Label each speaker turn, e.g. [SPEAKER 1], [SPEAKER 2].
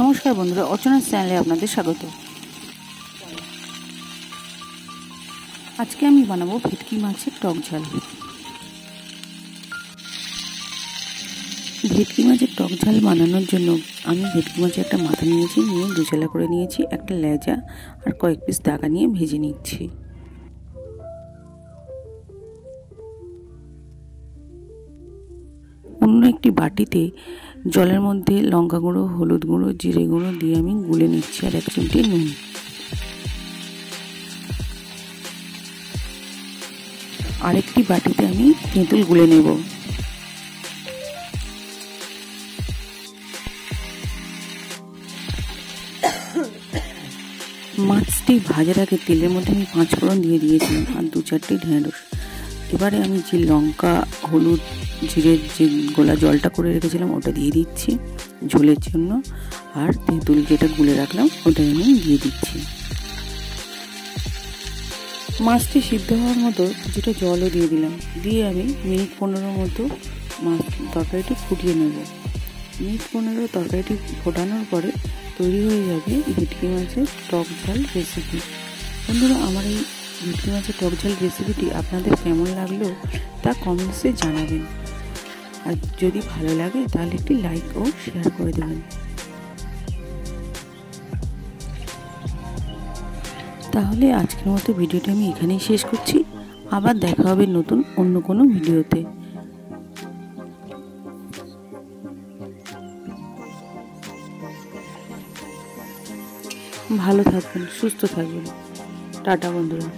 [SPEAKER 1] নমস্কার বন্ধুরা, অর্চনার চ্যানেলে আপনাদের স্বাগত। আজকে আমি বানাবো ভেটকি মাছের টক ঝাল। ভেটকি মাছের টক ঝাল বানানোর জন্য আমি ভেটকি মাছের একটা মাথা নিয়েছি, নিয়ে দুচালা করে নিয়েছি, একটা লেজা আর কয়েক পিস দাগা নিয়ে ভেজে নিচ্ছি। অন্য একটি বাটিতে জলের মধ্যে লঙ্কা গুঁড়ো, হলুদ গুঁড়ো, জিরে গুঁড়ো দিয়ে আমি গুলে নিচ্ছি, আর 1 চিমটি নুন। আরেকটি বাটিতে আমি তেঁতুল গুলে নেব। মাছটি ভাজার আগে তেলের মধ্যে আমি 5 ফোড়ন দিয়ে দিয়েছিলাম আর 2-4টি ঢেঁড়স। এবারে আমি যে লঙ্কা, হলুদ, জিরের যে গোলা জলটা করে রেখেছিলাম ওটা দিয়ে দিচ্ছি ঝোলের জন্য, আর তেঁতুল যেটা গুলে রাখলাম ওটা আমি দিয়ে দিচ্ছি। মাছটি সিদ্ধ হওয়ার মতো কিছুটা জলও দিয়ে দিলাম, দিয়ে আমি মিনিট 15 মতো মাছ তরকারিটি ফুটিয়ে নেব। মিনিট 15 তরকারিটি ফোটানোর পরে তৈরি হয়ে যাবে ভেটকি মাছের টক ঝাল রেসিপি। বন্ধুরা, আমার এই ভেটকি মাছের টক ঝাল রেসিপিটি আপনাদের কেমন লাগলো তা কমেন্টসে জানাবেন, আর যদি ভালো লাগে তাহলে একটি লাইক ও শেয়ার করে দেবেন। তাহলে আজকের মতো ভিডিওটা আমি এখানেই শেষ করছি। আবার দেখা হবে নতুন অন্য কোনো ভিডিওতে। ভালো থাকবেন, সুস্থ থাকবেন। টাটা বন্ধুরা।